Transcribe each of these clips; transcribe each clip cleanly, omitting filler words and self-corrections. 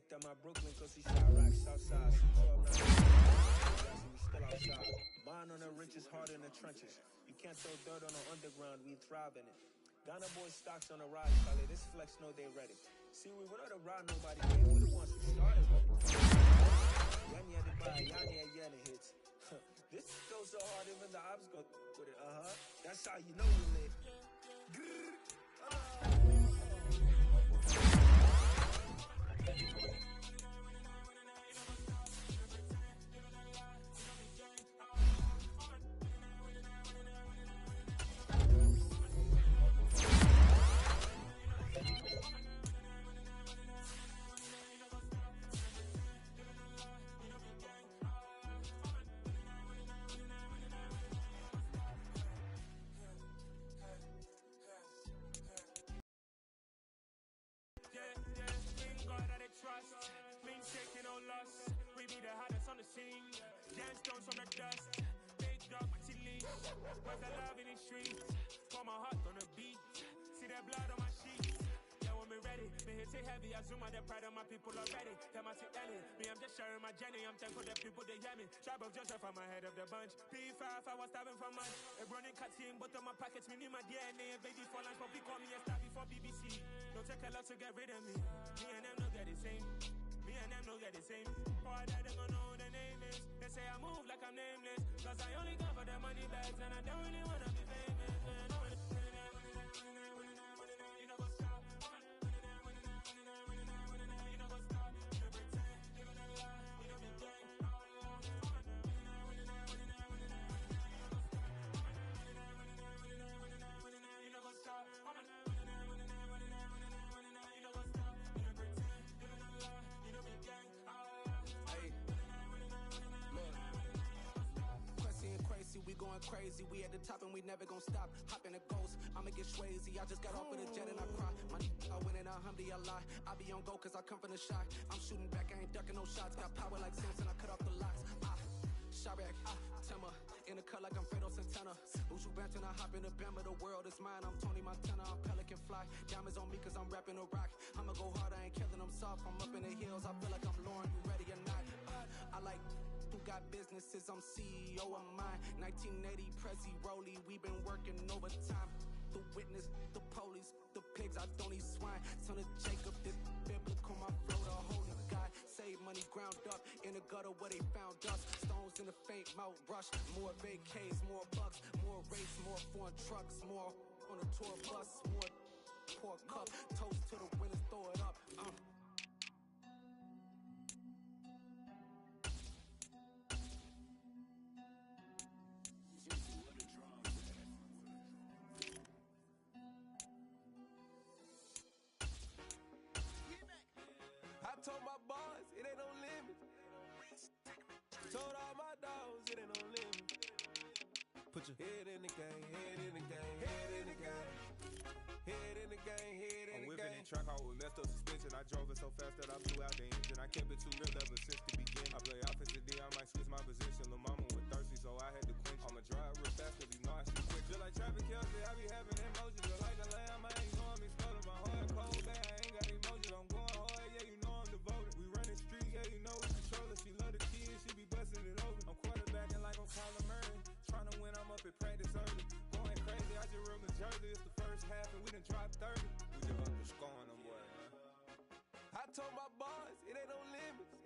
looked at my Brooklyn cause he shot racks outside. C12 we still outside. Bond on the richest, heart in the trenches. You can't throw dirt on the underground, we thrive in it. Ghana boys stocks on the rise, Charlie. This flex know they ready. See, we without a ride, nobody came. We the ones who started with it. Yanni had to buy, Yanni had Yanni hits. This goes so hard, even the ops go with it. That's how you know we lit. Trust, means taking no loss. We be the hottest on the scene. Gemstones from the dust. Big dog, my leash. Where's the love in the streets? Pour my heart on the beat. See that blood on my sheets. Yeah, when we ready, me hit it heavy. I zoom out the pride of my people already. Them I see Ellie. Me, I'm just sharing my journey. I'm thankful that people they hear me. Tribe of Joseph, I'm ahead of the bunch. P5, I was stabbing for months. A running cutscene, but on my pockets, me need my DNA. Baby for lunch, but we call me a star before BBC. Don't take a lot to get rid of me. Me and them don't get the same. Me and them don't get the same. Boy, that they gon' know the name is. They say I move like I'm nameless. Cause I only got for the money bags. And I don't really wanna be famous. You know what's up. You know what's up. You know pretend. You know that lie. You know me gang. You know what's up. Crazy, we going crazy. We at the top and we never gon' stop. Hop in a ghost, I'ma get swayzy. I just got off with a jet and I cry. I win in a Humvee, I lie. I be on go cause I come from the shot. I'm shooting back, I ain't ducking no shots. Got power like Samson, I cut off the locks. Sharek, Timmer, in the cut like I'm Fredo Santana. Ushu Banton, I hop in the Bama, the world is mine. I'm Tony Montana, I'm Pelican Fly. Diamonds on me cause I'm rapping a rock. I'ma go hard, I ain't killing them soft. I'm up in the hills, I feel like I'm Lauren, you ready or not? I like who got businesses, I'm CEO of mine. 1980 Prezi Rolly, we been working overtime. The witness, the police, the pigs, I don't eat swine. Son of Jacob, this biblical, my flow, the holy God. Save money ground up in the gutter where they found us. Stones in the faint mouth rush. More vacays, more bucks, more race, more foreign trucks, more on a tour bus, more pour cup. Toast to the winners, throw it up. I told my boys, it ain't no limit. Told all my dogs, it ain't no limit. Put your head in the game, head in the game, head in the game. Head in the game, head in the game. I'm whipping and track out with messed up suspension. I drove it so fast that I blew out the engine. I kept it too real ever since the beginning. I play offensive D, I might switch my position. Lil' mama was thirsty, so I had to quench. I'ma drive real fast cause you know I shoot quick. Just like traffic Kelsey, I be having emotions. Just like a lamb, I ain't going me scuttling. My heart cold, man, I ain't got emotions. I'm going hard, yeah, you know I'm devoted. We running street, yeah, you know we control it. She love the kids, she be busting it over. I'm quarterbacking like I'm Kyler Murray. Trying to win, I'm up at practice early. Going crazy, I just real the jersey. It's the first half and we done dropped 30. We just up to scoring them, boy, man. I told my boys, it ain't no limits.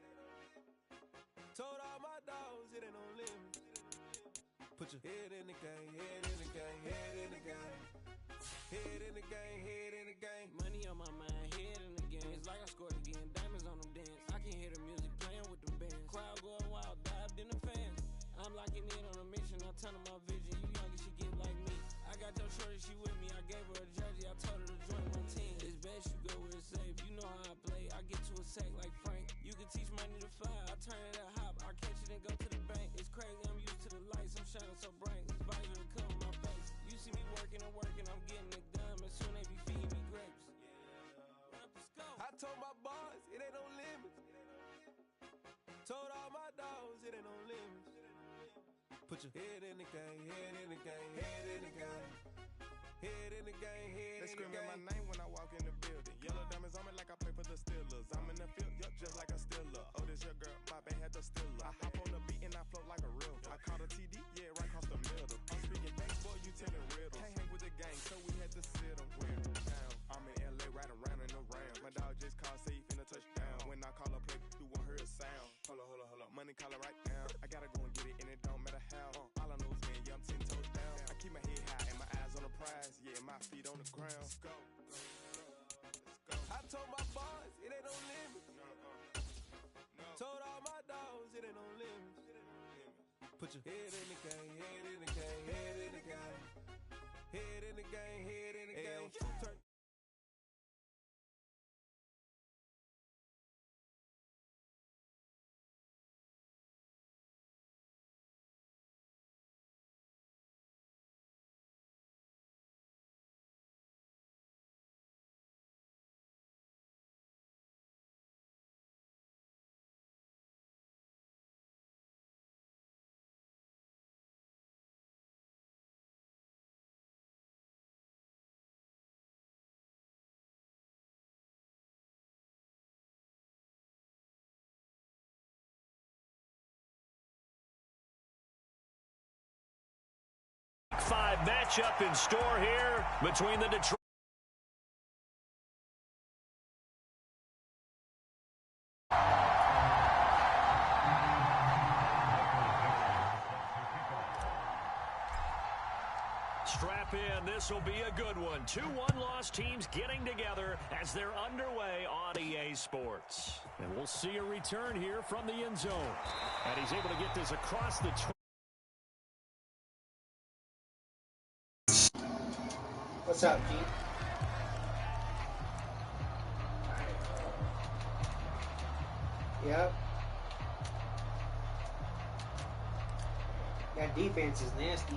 Told all my dogs, it ain't no limits. Put your head in the game, head in the game, head in the game. Head in the game, head in the game. Money on my mind, head in the game. It's like I scored again, diamonds on them dance. I can hear the music playing with them bands. Crowd going wild, dived in the fans. I'm locking in on a mission, I turn on my vision. You young and she get like me. I got your shorty, she with me. I gave her a jersey, I told her to join my team. It's best you go where it's safe. You know how I play. I get to a sack like Frank. You can teach money to fly. I turn it at hop. I catch it and go to the bank. It's crazy, I'm used to the lights. I'm shining so bright. This visor to cover my face. You see me working and working, I'm getting it done. And soon they be feeding me grapes. I told my boys, it ain't no limits. Told all my dogs, it ain't no limits. Put your head in the game, head in the game, head in the game. Head in the game, head in the game. They screaming my name when I walk in the building. Yellow diamonds on me like I play for the Steelers. I'm in the field, yup, just like little. I'm speaking baseball, you telling riddles. Can't hang with the gang, so we had to sit them where down. I'm in LA, riding around and around. My dog just called, say he finna touchdown. When I call up, play, you won't hear a sound. Hold up, money calling right now. I gotta go and get it, and it don't matter how. All I know is man, yeah, I'm 10 toes down. I keep my head high and my eyes on the prize. Yeah, my feet on the ground. Let's go. I told my boys, it ain't no limit. Told all my dogs, it ain't no limit. Put your head in the game, head in the game, head in the game. Head in the game, head in the game. Turn. Five matchup in store here between the Detroit. Strap in. This will be a good one. 2-1 loss teams getting together as they're underway on EA Sports. And we'll see a return here from the end zone. And he's able to get this across the 20. What's up, G? Yep. That defense is nasty.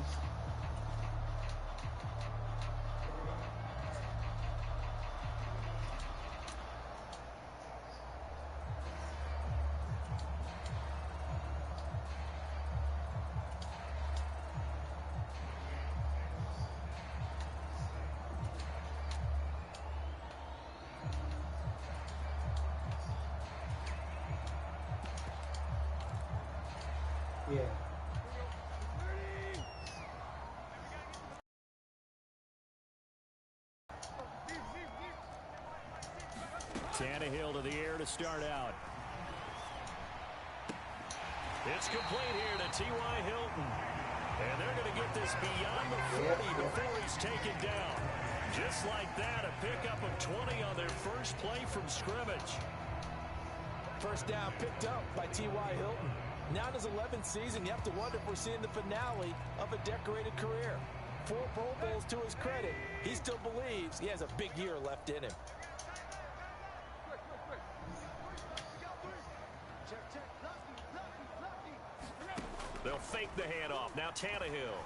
Yeah. Tannehill to the air to start out. It's complete here to T.Y. Hilton. And they're going to get this beyond the 40 before he's taken down. Just like that, a pickup of 20 on their first play from scrimmage. First down picked up by T.Y. Hilton. Now in his 11th season, you have to wonder if we're seeing the finale of a decorated career. 4 Pro Bowls to his credit. He still believes he has a big year left in him. They'll fake the handoff. Now Tannehill.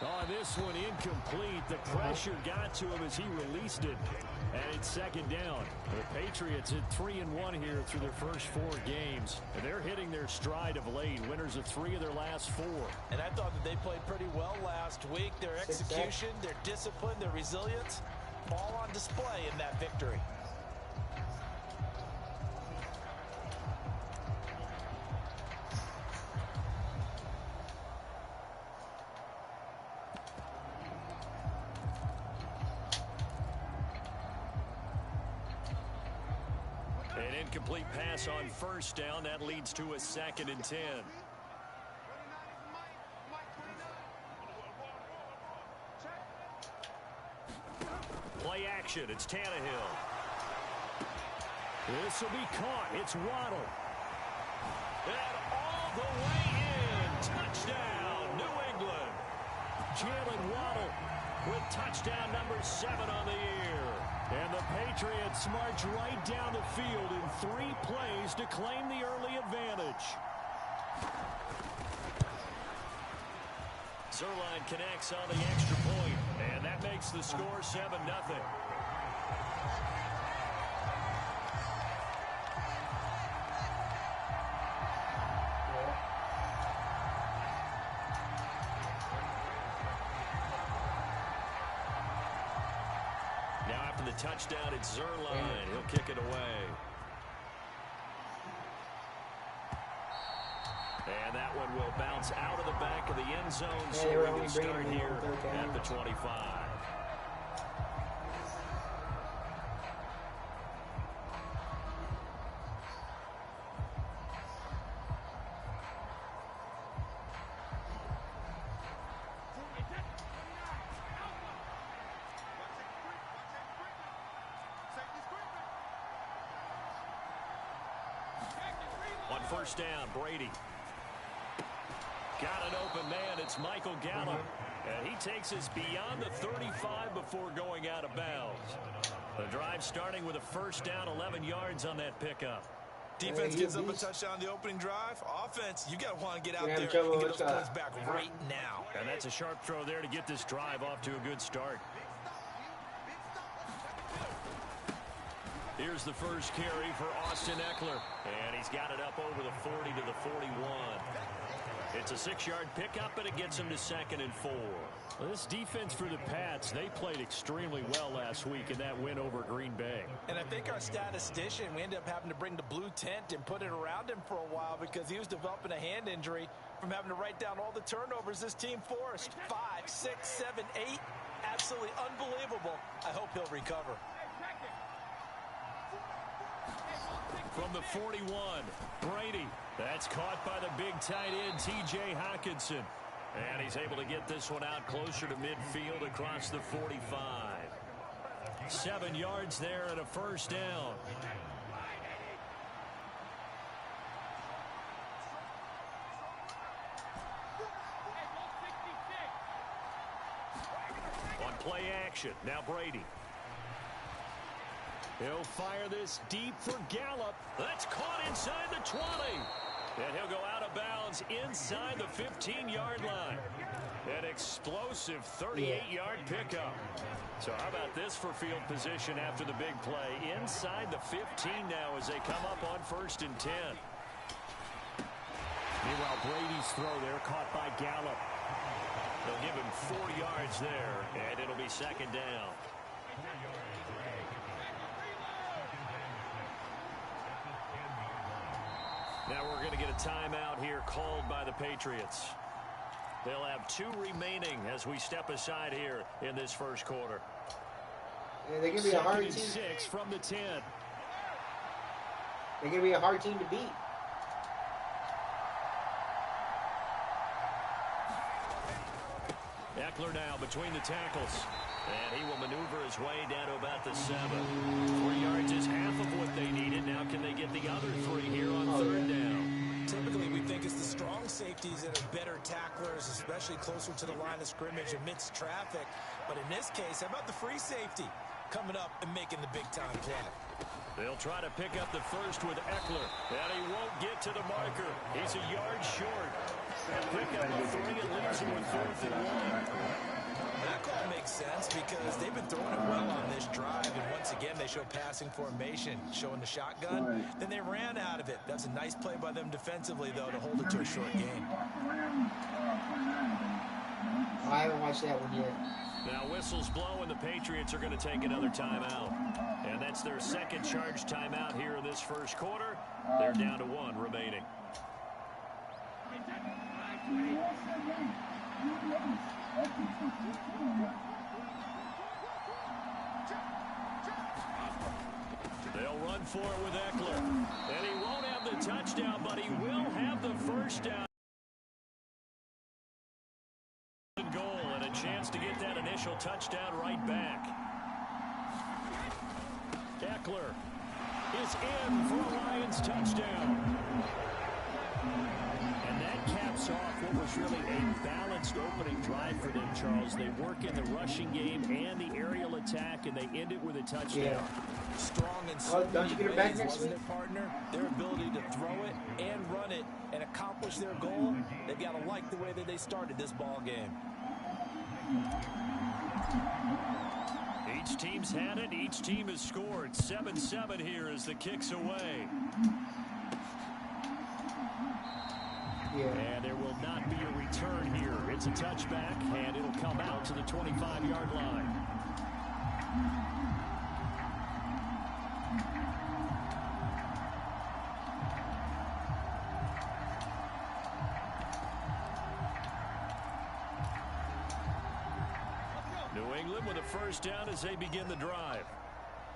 On this one, incomplete. The pressure got to him as he released it. And it's second down. The Patriots at 3-1 here through their first 4 games. And they're hitting their stride of late. Winners of 3 of their last 4. And I thought that they played pretty well last week. Their execution, their discipline, their resilience, all on display in that victory. An incomplete pass on first down. That leads to a 2nd and 10. Play action. It's Tannehill. This will be caught. It's Waddle. And all the way in. Touchdown, New England. Jalen Waddle with touchdown number 7 on the year. And the Patriots march right down the field in 3 plays to claim the early advantage. Zerline connects on the extra point, and that makes the score 7-0. Now after the touchdown, it's Zerline. He'll kick it away. And that one will bounce out of the back of the end zone, so they we were can only start bringing here him on third at down. the 25. On first down, Brady. Got an open man. It's Michael Gallup. And he takes us beyond the 35 before going out of bounds. The drive starting with a first down, 11 yards on that pickup. Defense gives up a touchdown on the opening drive. Offense, you got to want to get out have there trouble and get with those points back right now. And that's a sharp throw there to get this drive off to a good start. Here's the first carry for Austin Eckler. And he's got it up over the 40 to the 41. It's a 6-yard pickup, and it gets him to 2nd and 4. Well, this defense for the Pats, they played extremely well last week in that win over Green Bay. And I think our statistician, we ended up having to bring the blue tent and put it around him for a while because he was developing a hand injury from having to write down all the turnovers this team forced. 5, 6, 7, 8. Absolutely unbelievable. I hope he'll recover. From the 41, Brady. That's caught by the big tight end, T.J. Hockenson. And he's able to get this one out closer to midfield across the 45. 7 yards there and a first down. On play action, now Brady. He'll fire this deep for Gallup. That's caught inside the 20. And he'll go out of bounds inside the 15-yard line. An explosive 38-yard pickup. So how about this for field position after the big play? Inside the 15 now as they come up on 1st and 10. Meanwhile, Brady's throw there caught by Gallup. They'll give him 4 yards there, and it'll be 2nd down. Now we're going to get a timeout here called by the Patriots. They'll have 2 remaining as we step aside here in this first quarter. Yeah, they're going to be a hard team. 6 from the 10. They're going to be a hard team to beat. Eckler now between the tackles. And he will maneuver his way down to about the 7. 3 yards is half of what they needed. Now can they get the other 3 here on 3rd down? Typically, we think it's the strong safeties that are better tacklers, especially closer to the line of scrimmage amidst traffic. But in this case, how about the free safety coming up and making the big-time play? They'll try to pick up the first with Eckler. And he won't get to the marker. He's a yard short. Pick up a 3 and leaves him with 4th and 1. That call makes sense because they've been throwing it well on this drive, and once again they show passing formation, showing the shotgun. Then they ran out of it. That's a nice play by them defensively, though, to hold it to a short game. I haven't watched that one yet. Now whistles blow, and the Patriots are going to take another timeout. And that's their 2nd charge timeout here in this first quarter. They're down to 1 remaining. They'll run for it with Eckler. And he won't have the touchdown, but he will have the first down. Goal and a chance to get that initial touchdown right back. Eckler is in for a Lions touchdown. And that caps off what was really a balanced opening drive for them, Charles. They work in the rushing game and the aerial attack, and they end it with a touchdown. Yeah. Strong and so don't you get it back next wasn't week? it, partner? Their ability to throw it and run it and accomplish their goal, they've got to like the way that they started this ball game. Each team's had it. Each team has scored. 7-7 here as the kick's away. Yeah. And there will not be a return here. It's a touchback, and it'll come out to the 25-yard line. England with a first down as they begin the drive.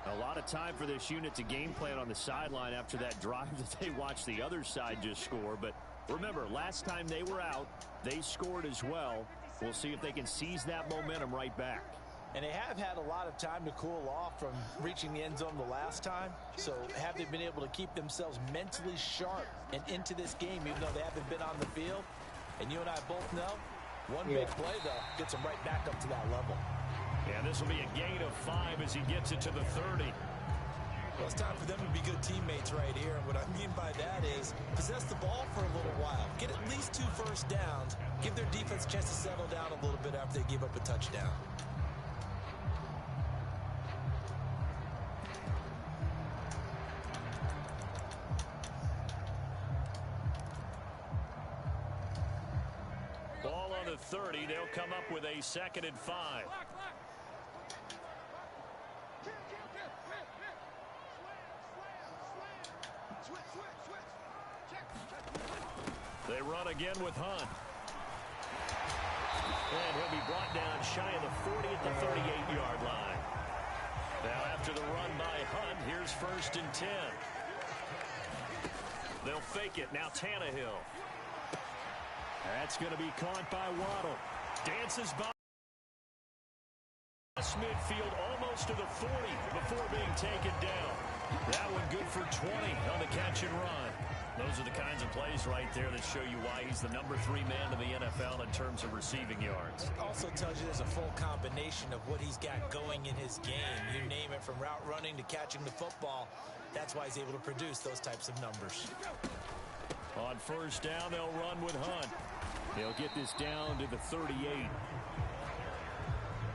A lot of time for this unit to game plan on the sideline after that drive that they watched the other side just score. But remember, last time they were out, they scored as well. We'll see if they can seize that momentum right back. And they have had a lot of time to cool off from reaching the end zone the last time. So have they been able to keep themselves mentally sharp and into this game, even though they haven't been on the field? And you and I both know, one big play, though, gets them right back up to that level. Yeah, this will be a gain of 5 as he gets it to the 30. Well, it's time for them to be good teammates right here. And what I mean by that is possess the ball for a little while. Get at least 2 first downs. Give their defense a chance to settle down a little bit after they give up a touchdown. Ball on the 30. They'll come up with a 2nd and 5. They run again with Hunt. And he'll be brought down shy of the 40 at the 38-yard line. Now after the run by Hunt, here's 1st and 10. They'll fake it. Now Tannehill. That's going to be caught by Waddle. Dances by midfield almost to the 40 before being taken down. That one good for 20 on the catch and run. Those are the kinds of plays right there that show you why he's the number 3 man in the NFL in terms of receiving yards. Also tells you there's a full combination of what he's got going in his game. You name it, from route running to catching the football. That's why he's able to produce those types of numbers. On first down, they'll run with Hunt. They'll get this down to the 38.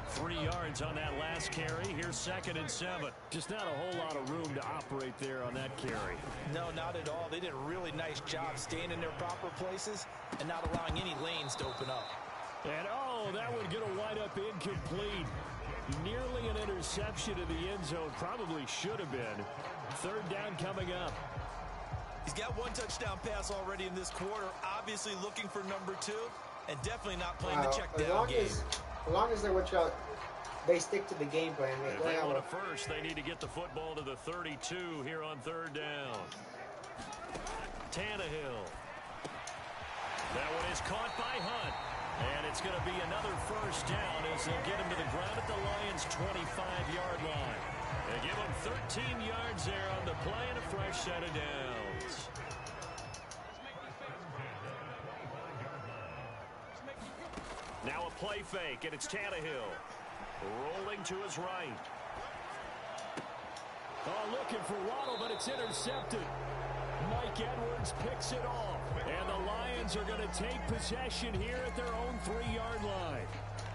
3 yards on that last carry. Here's 2nd and 7. Just not a whole lot of room to operate there on that carry. No, not at all. They did a really nice job staying in their proper places and not allowing any lanes to open up. And that would get a wind up incomplete. Nearly an interception in the end zone. Probably should have been. 3rd down coming up. He's got 1 touchdown pass already in this quarter. Obviously looking for number 2 and definitely not playing the check down game. As long as they stick to the game plan. If they want a first, they need to get the football to the 32 here on 3rd down. Tannehill. That one is caught by Hunt. And it's going to be another first down as they'll get him to the ground at the Lions' 25-yard line. They give him 13 yards there on the play and a fresh set of downs. Now a play fake, and it's Tannehill. Rolling to his right. Looking for Waddle, but it's intercepted. Mike Edwards picks it off. And the Lions are going to take possession here at their own 3-yard line.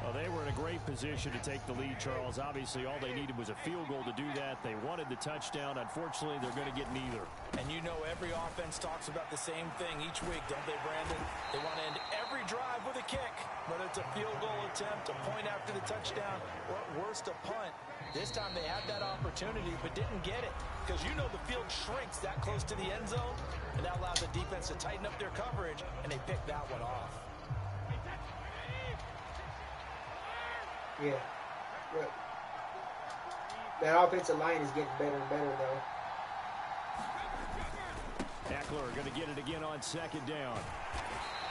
Well, they were in a great position to take the lead, Charles. Obviously, all they needed was a field goal to do that. They wanted the touchdown. Unfortunately, they're going to get neither. And you know every offense talks about the same thing each week, don't they, Brandon? They want to end every drive with a kick, whether it's a field goal attempt, a point after the touchdown, or at worst, a punt. This time they had that opportunity but didn't get it, because you know the field shrinks that close to the end zone, and that allows the defense to tighten up their coverage, and they pick that one off. Yeah. That offensive line is getting better and better, though. Eckler going to get it again on 2nd down.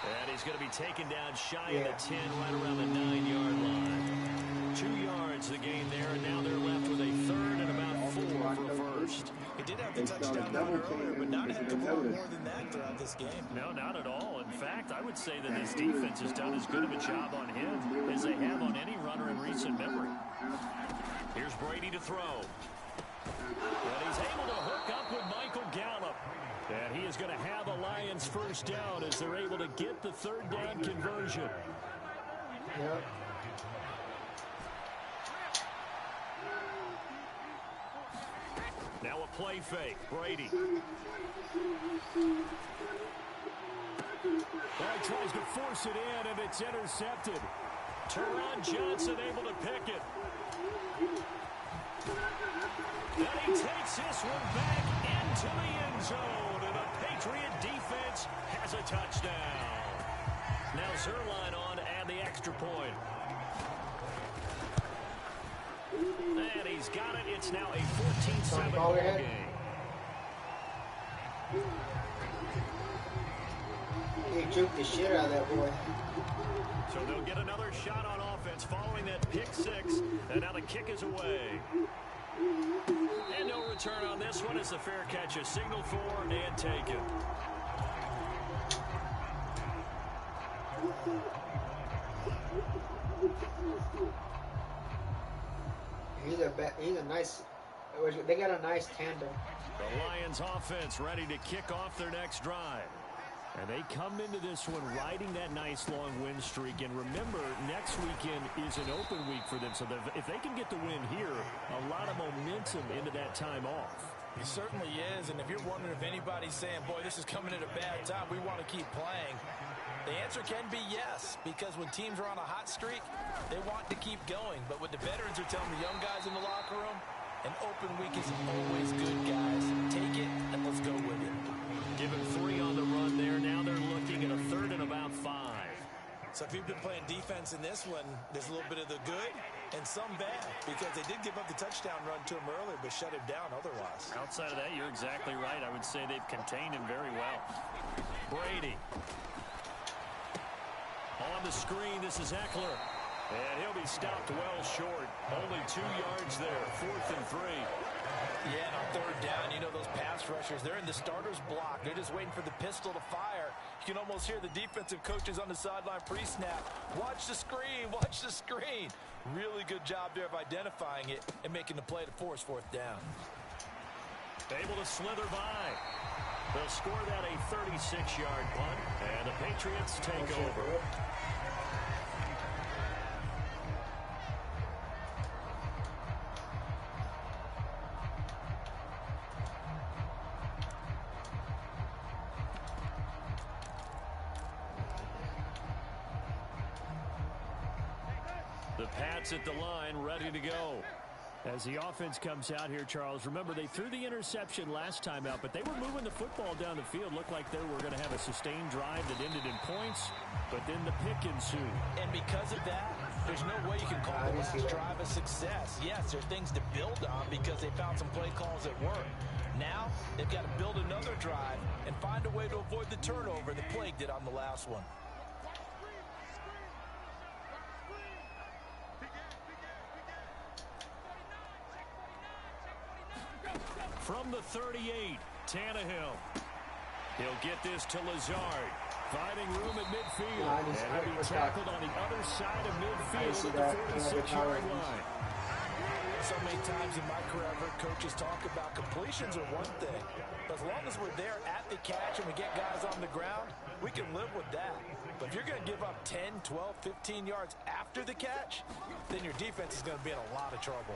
And he's going to be taken down shy of the 10, right around the 9-yard line. 2 yards the gain there, and now they're left with a 3rd and about 4 for first. He did have the touchdown run earlier, but not had a lot more than that throughout this game. No, not at all. In fact, I would say that this defense has done as good of a job on him as they have on any runner in recent memory. Here's Brady to throw. And he's able to hook up with Michael Gallup. And he is going to have a Lions first down as they're able to get the 3rd down conversion. Yep. Now a play fake. Brady. Tries to force it in, and it's intercepted. Teron Johnson able to pick it. And he takes this one back into the end zone, and the Patriot defense has a touchdown. Now Zerline on and the extra point. And he's got it. It's now a 14-7 ball game. He juked the shit out of that boy. So they'll get another shot on offense following that pick six. And now the kick is away. And no return on this one as the fair catch is signaled for and taken. He's a nice. They got a nice tandem. The Lions offense ready to kick off their next drive. And they come into this one riding that nice long win streak. And remember, next weekend is an open week for them. So if they can get the win here, a lot of momentum into that time off. It certainly is. And if you're wondering if anybody's saying, boy, this is coming at a bad time, we want to keep playing, the answer can be yes. Because when teams are on a hot streak, they want to keep going. But what the veterans are telling the young guys in the locker room, an open week is always good, guys. Take it and let's go with it. Given 3 on the run there. Now they're looking at a 3rd and about 5. So if you've been playing defense in this one, there's a little bit of the good and some bad, because they did give up the touchdown run to him earlier, but shut him down otherwise. Outside of that, you're exactly right. I would say they've contained him very well. Brady. On the screen, this is Eckler. And he'll be stopped well short. Only 2 yards there. 4th and 3. Yeah, and on 3rd down, you know those pass rushers, they're in the starter's block. They're just waiting for the pistol to fire. You can almost hear the defensive coaches on the sideline pre-snap. Watch the screen, watch the screen. Really good job there of identifying it and making the play to force 4th down. Able to slither by. They'll score that a 36-yard punt, and the Patriots take over. The Pats at the line, ready to go. As the offense comes out here, Charles, remember they threw the interception last time out, but they were moving the football down the field. Looked like they were going to have a sustained drive that ended in points, but then the pick ensued. And because of that, there's no way you can call the last drive a success. Yes, there's things to build on because they found some play calls that work. Now, they've got to build another drive and find a way to avoid the turnover that plagued it on the last one. From the 38, Tannehill. He'll get this to Lazard. Finding room at midfield. And he'll be tackled on the other side of midfield at the 46-yard line. So many times in my career, I've heard coaches talk about completions are one thing. But as long as we're there at the catch and we get guys on the ground, we can live with that. But if you're going to give up 10, 12, 15 yards after the catch, then your defense is going to be in a lot of trouble.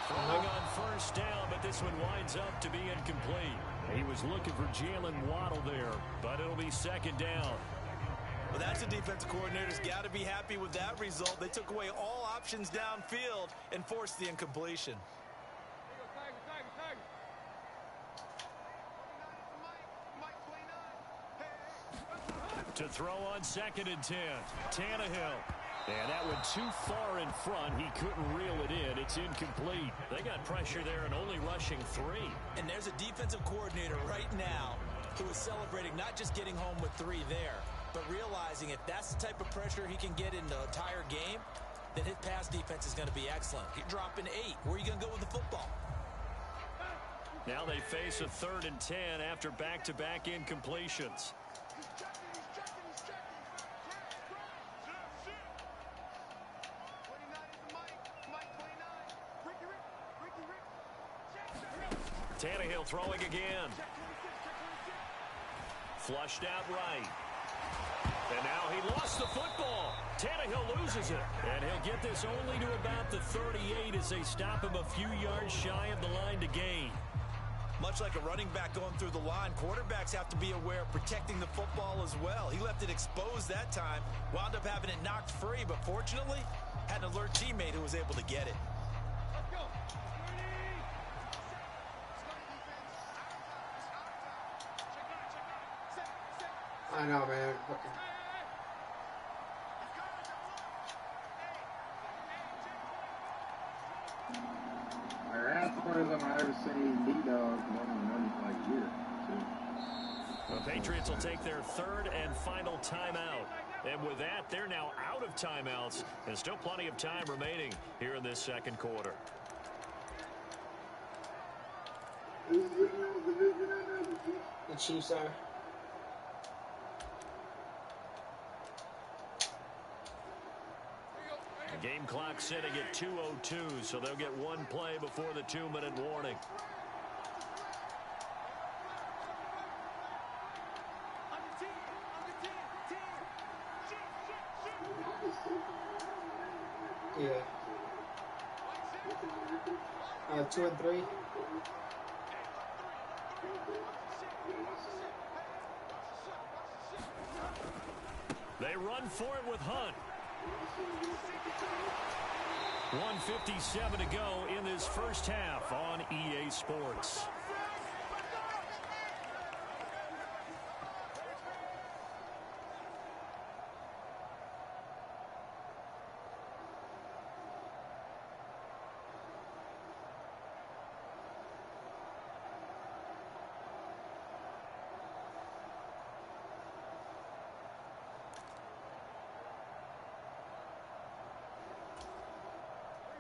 Throwing on 1st down, but this one winds up to be incomplete. He was looking for Jalen Waddle there, but it'll be 2nd down. Well, that's a defensive coordinator's got to be happy with that result. They took away all options downfield and forced the incompletion. To throw on 2nd and 10, Tannehill. And that one too far in front. He couldn't reel it in. It's incomplete. They got pressure there and only rushing 3. And there's a defensive coordinator right now who is celebrating not just getting home with 3 there, but realizing if that's the type of pressure he can get in the entire game, then his pass defense is going to be excellent. You're dropping 8. Where are you going to go with the football? Now they face a 3rd and 10 after back-to-back incompletions. Tannehill throwing again. Flushed out right. And now he lost the football. Tannehill loses it. And he'll get this only to about the 38 as they stop him a few yards shy of the line to gain. Much like a running back going through the line, quarterbacks have to be aware of protecting the football as well. He left it exposed that time, wound up having it knocked free, but fortunately, had an alert teammate who was able to get it. I know, man. As far as I've ever seen D-Dog one like year. The Patriots will take their third and final timeout. And with that, they're now out of timeouts. And still plenty of time remaining here in this second quarter. The Chiefs are. The game clock sitting at 2:02, so they'll get one play before the 2-minute warning. Yeah. 2 and 3. They run for it with Hunt. 1:57 to go in this first half on EA Sports.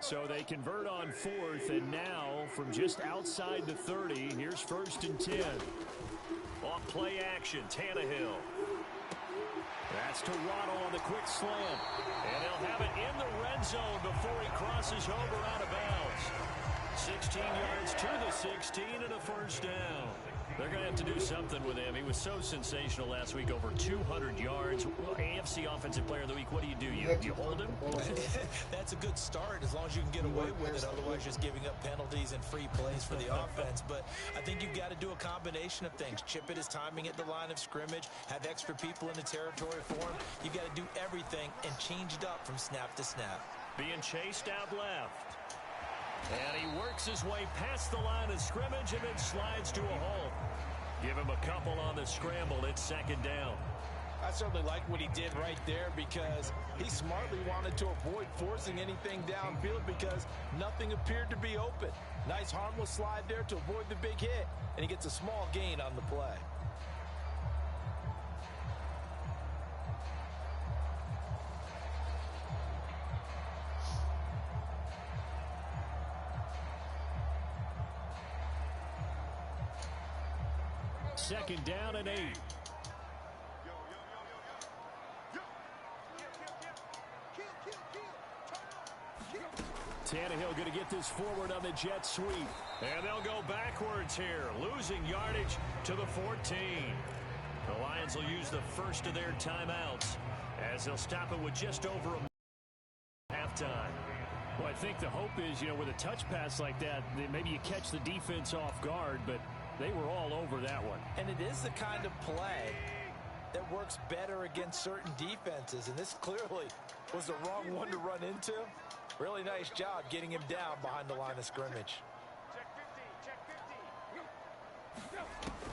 So they convert on fourth, and now from just outside the 30, here's 1st and 10. Off play action, Tannehill. That's to Waddle on the quick slant. And they'll have it in the red zone before he crosses over out of bounds. 16 yards to the 16 and a first down. They're going to have to do something with him. He was so sensational last week, over 200 yards. Well, AFC Offensive Player of the Week, what do? You hold him? That's a good start as long as you can get away with it. Otherwise, just giving up penalties and free plays for the offense. But I think you've got to do a combination of things. Chip it his timing at the line of scrimmage, have extra people in the territory for him. You've got to do everything and change it up from snap to snap. Being chased out left. And he works his way past the line of scrimmage and then slides to a halt. Give him a couple on the scramble. It's 2nd down. I certainly like what he did right there because he smartly wanted to avoid forcing anything downfield because nothing appeared to be open. Nice harmless slide there to avoid the big hit, and he gets a small gain on the play. Second down and 8. Tannehill going to get this forward on the jet sweep. And they'll go backwards here, losing yardage to the 14. The Lions will use the first of their timeouts as they'll stop it with just over a halftime. Well, I think the hope is, with a touch pass like that maybe you catch the defense off guard, but they were all over that one. And it is the kind of play that works better against certain defenses, and this clearly was the wrong one to run into. Really nice job getting him down behind the line of scrimmage.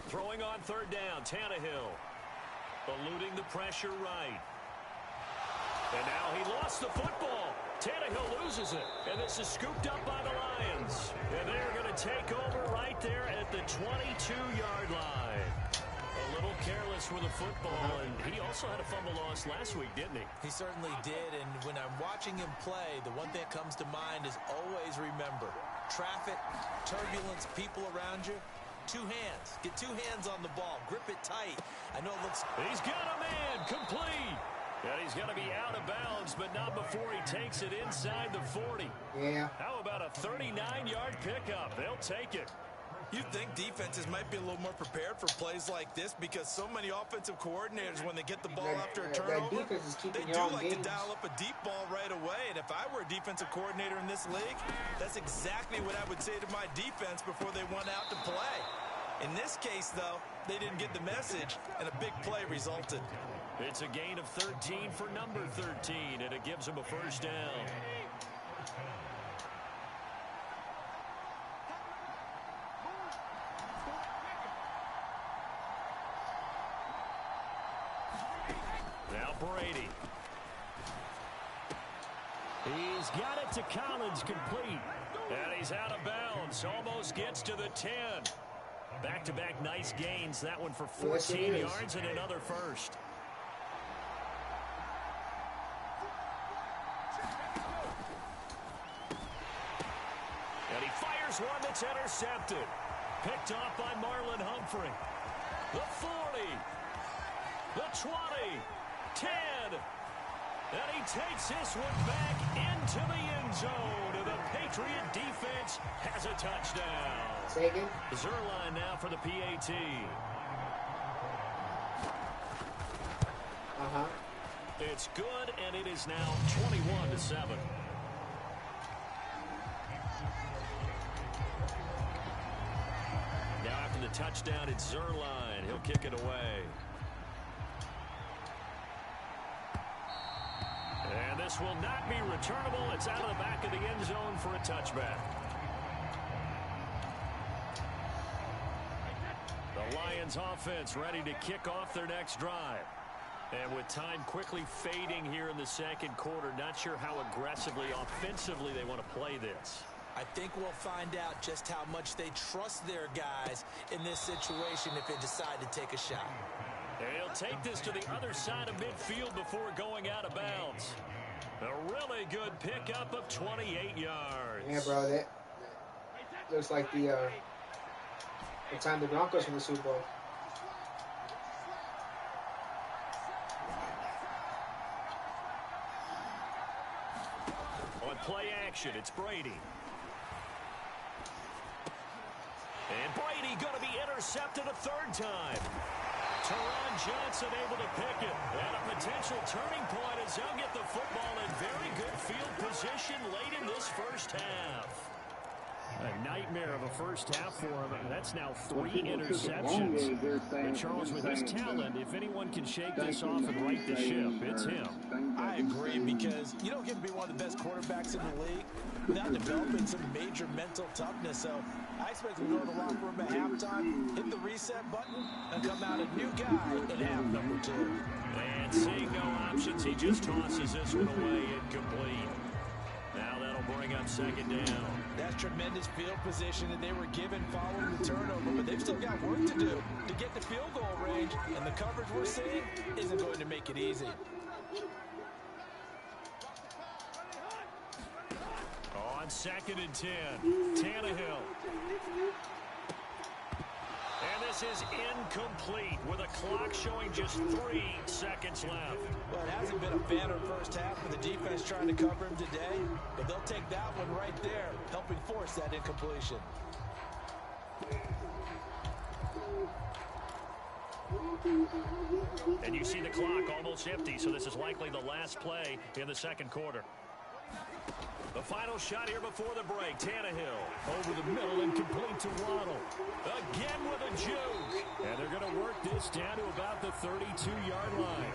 Throwing on 3rd down, Tannehill. Eluding the pressure right. And now he lost the football. Tannehill loses it. And this is scooped up by the Lions. And they're going to take over right there at the 22-yard line. A little careless with the football, and he also had a fumble loss last week, didn't he? He certainly did, and when I'm watching him play, the one thing that comes to mind is always remember, traffic, turbulence, people around you, 2 hands. Get 2 hands on the ball. Grip it tight. I know it looks... He's got a man, complete. And he's going to be out of bounds, but not before he takes it inside the 40. Yeah. How about a 39-yard pickup? They'll take it. You'd think defenses might be a little more prepared for plays like this because so many offensive coordinators, when they get the ball after a turnover, they do like to dial up a deep ball right away. And if I were a defensive coordinator in this league, that's exactly what I would say to my defense before they went out to play. In this case, though, they didn't get the message, and a big play resulted. It's a gain of 13 for number 13, and it gives them a first down. Now Brady. He's got it to Collins, complete. he's out of bounds. Almost gets to the 10. Back-to-back nice gains. That one for 14 yards and another first. And he fires one that's intercepted. Picked off by Marlon Humphrey. The 40. The 20. 10. And he takes this one back into the end zone. And the Patriot defense has a touchdown. Second. Zerline now for the PAT. It's good, and it is now 21-7. Now after the touchdown, it's Zerline. He'll kick it away. And this will not be returnable. It's out of the back of the end zone for a touchback. The Lions offense ready to kick off their next drive. And with time quickly fading here in the second quarter, not sure how aggressively, offensively they want to play this. I think we'll find out just how much they trust their guys in this situation if they decide to take a shot. And he'll take this to the other side of midfield before going out of bounds. A really good pickup of 28 yards. Yeah, bro, that looks like the time the Broncos won the Super Bowl. On play action, it's Brady. And Brady going to be intercepted a third time. Teron Johnson able to pick it. And a potential turning point as they'll get the football in very good field position late in this first half. A nightmare of a first half for him. That's now 3 interceptions. And Charles, with his talent, if anyone can shake this off and right the ship, it's him. I agree, because you don't get to be one of the best quarterbacks in the league without developing some major mental toughness. So I expect him to go to the locker room at halftime, hit the reset button, and come out a new guy in half number 2. And seeing no options, he just tosses this one away incomplete. Now that'll bring up second down. That's tremendous field position that they were given following the turnover, but they've still got work to do to get the field goal range, and the coverage we're seeing isn't going to make it easy. On 2nd and 10, Tannehill. And this is incomplete with a clock showing just 3 seconds left. Well, it hasn't been a banner first half for the defense trying to cover him today, but they'll take that one right there, helping force that incompletion. And you see the clock almost empty, so this is likely the last play in the second quarter. The final shot here before the break. Tannehill over the middle and complete to Waddle. Again with a juke. And they're going to work this down to about the 32-yard line.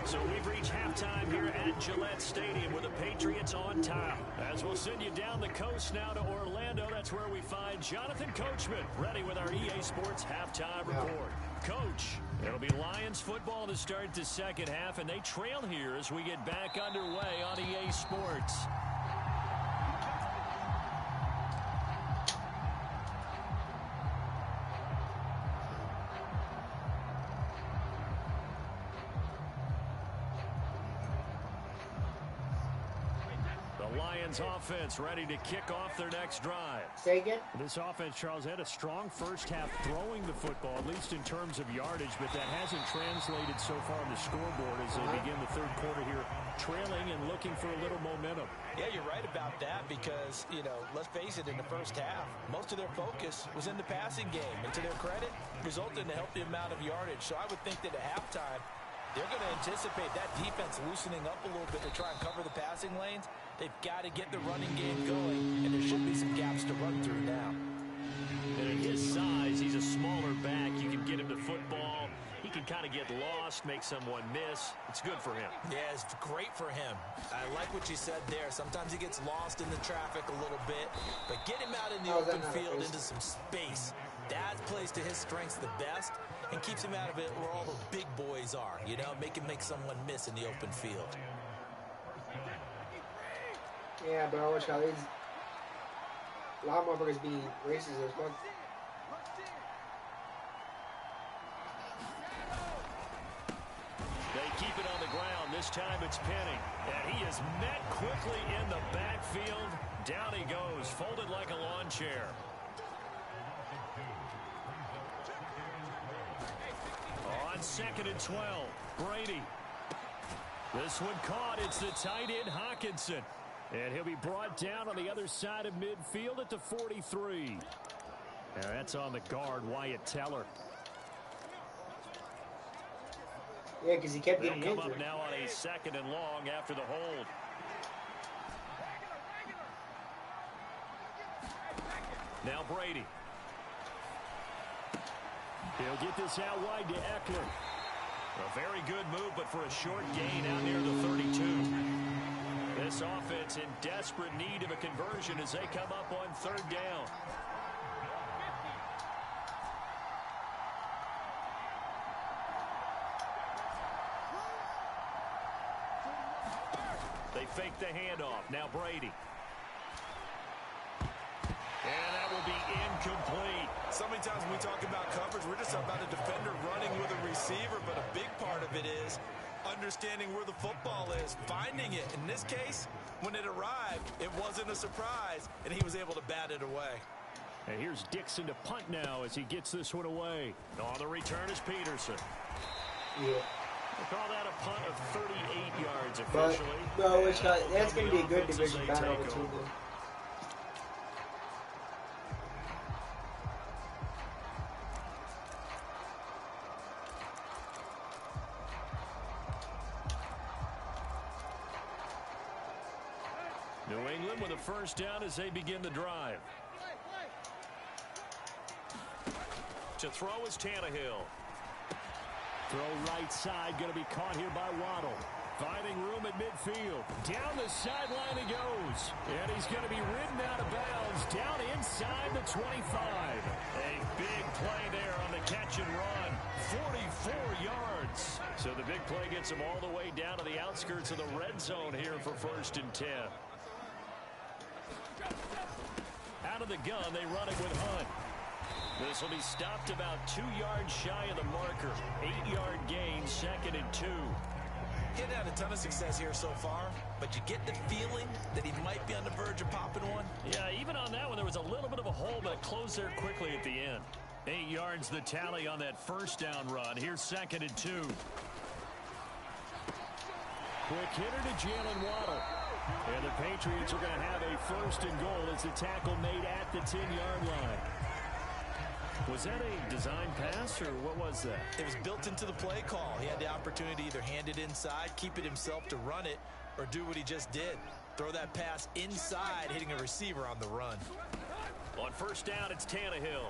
So we've reached halftime here at Gillette Stadium with the Patriots on top. As we'll send you down the coast now to Orlando, that's where we find Jonathan Coachman ready with our EA Sports halftime report. Coach, it'll be Lions football to start the second half, and they trail here as we get back underway on EA Sports. Lions offense ready to kick off their next drive. Say again? This offense, Charles, had a strong first half throwing the football, at least in terms of yardage, but that hasn't translated so far on the scoreboard as they begin the third quarter here, trailing and looking for a little momentum. Yeah, you're right about that because, let's face it, in the first half, most of their focus was in the passing game. And to their credit, resulted in a healthy amount of yardage. So I would think that at halftime, they're going to anticipate that defense loosening up a little bit to try and cover the passing lanes. They've got to get the running game going, and there should be some gaps to run through now. And at his size, he's a smaller back. You can get him to football. He can kind of get lost, make someone miss. It's good for him. Yeah, it's great for him. I like what you said there. Sometimes he gets lost in the traffic a little bit, but get him out in the open field into some space. That plays to his strengths the best and keeps him out of it where all the big boys are. Make him make someone miss in the open field. Yeah, bro, watch how A lot of motherfuckers being racist as fuck. They keep it on the ground. This time it's Penny. And he is met quickly in the backfield. Down he goes, folded like a lawn chair. On 2nd and 12, Brady. This one caught. It's the tight end, Hawkinson. And he'll be brought down on the other side of midfield at the 43. And that's on the guard, Wyatt Teller. Yeah, because he kept getting They'll come injured. up now on a 2nd and long after the hold. Now Brady. He'll get this out wide to Eckler. A very good move, but for a short gain out near the 32. This offense in desperate need of a conversion as they come up on 3rd down. They fake the handoff. Now Brady. And that will be incomplete. So many times when we talk about coverage, we're just about a defender running with a receiver, but a big part of it is understanding where the football is, finding it. In this case, when it arrived, it wasn't a surprise, and he was able to bat it away. And here's Dixon to punt now as he gets this one away. On the return is Peterson. Yeah. We'll call that a punt of 38 yards But, officially. no, that's going to be a good division battle between them. New England with a first down as they begin the drive. To throw is Tannehill. Throw right side, going to be caught here by Waddle. Finding room at midfield. Down the sideline he goes. And he's going to be ridden out of bounds down inside the 25. A big play there on the catch and run. 44 yards. So the big play gets him all the way down to the outskirts of the red zone here for 1st and 10. Out of the gun, they run it with Hunt. This will be stopped about 2 yards shy of the marker. 8-yard gain, 2nd and 2. He hadn't had a ton of success here so far, but you get the feeling that he might be on the verge of popping one. Yeah, even on that one, there was a little bit of a hole, but it closed there quickly at the end. 8 yards the tally on that first down run. Here's 2nd and 2. Quick hitter to Jalen Waddle. And the Patriots are going to have a 1st and goal as the tackle made at the 10-yard line. Was that a design pass, or what was that? It was built into the play call. He had the opportunity to either hand it inside, keep it himself to run it, or do what he just did. Throw that pass inside, hitting a receiver on the run. On 1st down, it's Tannehill.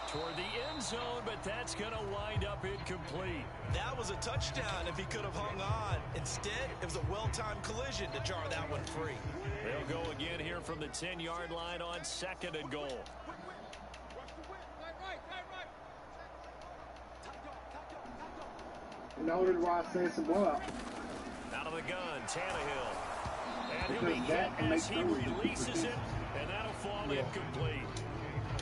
Toward the end zone, but that's going to wind up incomplete. That was a touchdown if he could have hung on. Instead, it was a well-timed collision to jar that one free. They'll go again here from the 10-yard line on 2nd and goal. Noted why I said some more. Out of the gun, Tannehill. And he'll be hit as he releases it, and that'll fall incomplete.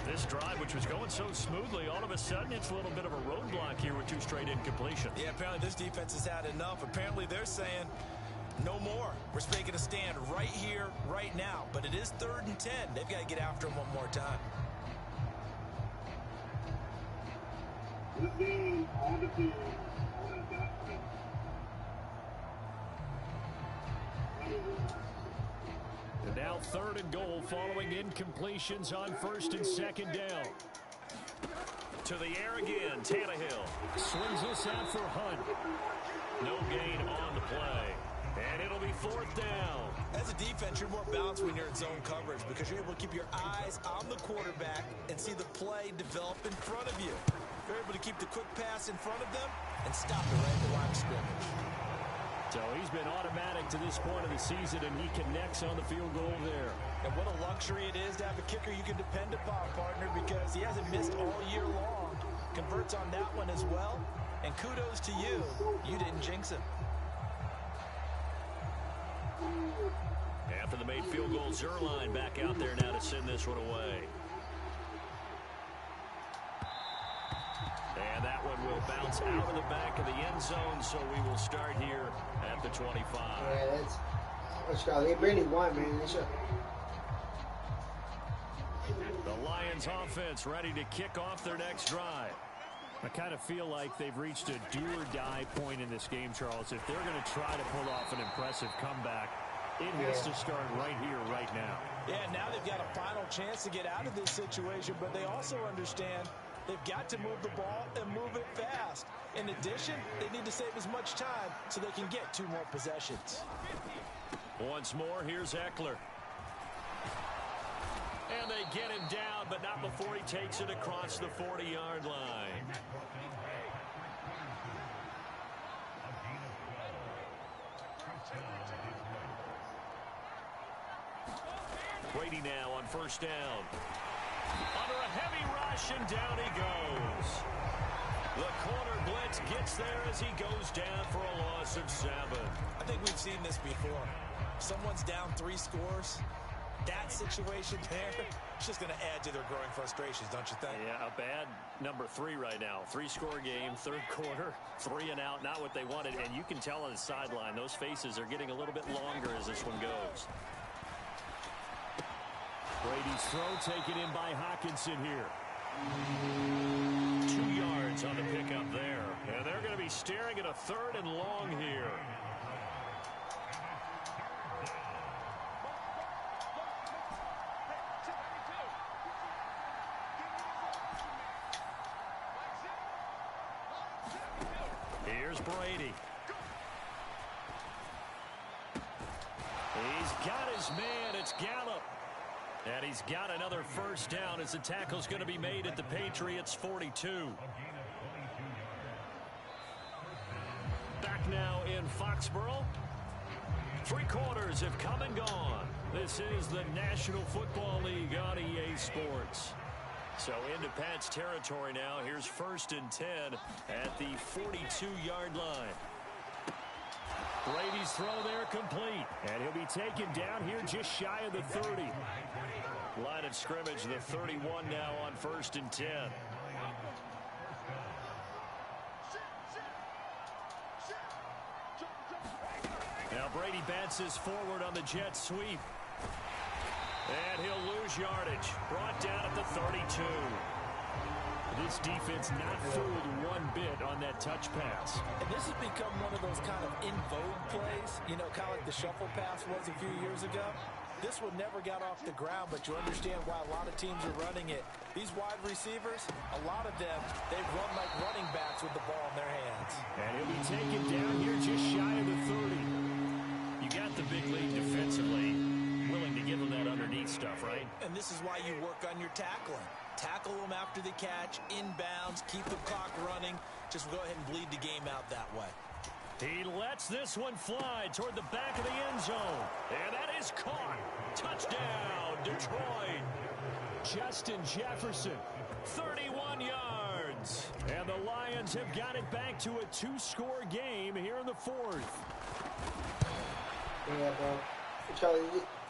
This drive, which was going so smoothly, all of a sudden it's a little bit of a roadblock here with 2 straight incompletions. Yeah, apparently this defense has had enough. Apparently they're saying no more. We're making a stand right here, right now. But it is 3rd and 10. They've got to get after him one more time. This game on the field. And now 3rd and goal following incompletions on 1st and 2nd down. To the air again, Tannehill. Swings this out for Hunt. No gain on the play. And it'll be 4th down. As a defense, you're more balanced when you're in zone coverage because you're able to keep your eyes on the quarterback and see the play develop in front of you. You're able to keep the quick pass in front of them and stop it right at the line of scrimmage. So he's been automatic to this point of the season, and he connects on the field goal there. And what a luxury it is to have a kicker you can depend upon, partner, because he hasn't missed all year long. Converts on that one as well. And kudos to you. You didn't jinx him. after the made field goal. Zerline back out there now to send this one away. And that one will bounce out of the back of the end zone, so we will start here at the 25. Yeah, that's they really won, man. The Lions offense ready to kick off their next drive. I kind of feel like they've reached a do-or-die point in this game, Charles. If they're going to try to pull off an impressive comeback, it has to start right here, right now. Yeah, now they've got a final chance to get out of this situation, but they also understand they've got to move the ball and move it fast. In addition, they need to save as much time so they can get 2 more possessions. Once more, here's Eckler. And they get him down, but not before he takes it across the 40-yard line. Brady now on first down. Under a heavy rush, and down he goes. The corner blitz gets there as he goes down for a loss of 7. I think we've seen this before. Someone's down 3 scores. That situation there, it's just going to add to their growing frustrations, don't you think? Yeah, a bad number 3 right now. 3-score game, third quarter, 3 and out, not what they wanted. And you can tell on the sideline, those faces are getting a little bit longer as this one goes. Brady's throw taken in by Hawkinson here. 2 yards on the pickup there. And they're going to be staring at a 3rd and long here. Here's Brady. He's got his man. It's Gallup. And he's got another first down as the tackle's going to be made at the Patriots' 42. Back now in Foxborough. 3 quarters have come and gone. This is the National Football League on EA Sports. So into Pat's territory now. Here's 1st and 10 at the 42-yard line. Brady's throw there complete. And he'll be taken down here just shy of the 30. Line of scrimmage, the 31 now on 1st and 10. Now Brady bounces forward on the jet sweep. And he'll lose yardage. Brought down at the 32. This defense not fooled one bit on that touch pass. And this has become one of those kind of in vogue plays, you know, kind of like the shuffle pass was a few years ago. This one never got off the ground, but you understand why a lot of teams are running it. These wide receivers, a lot of them, they run like running backs with the ball in their hands. And he'll be taken down here just shy of the 30. You got the big lead defensively, willing to give them that underneath stuff, right? And this is why you work on your tackling. Tackle them after the catch, inbounds, keep the clock running. Just go ahead and bleed the game out that way. He lets this one fly toward the back of the end zone. And that is caught. Touchdown, Detroit. Justin Jefferson. 31 yards. And the Lions have got it back to a 2-score game here in the 4th. Yeah, bro. Charlie,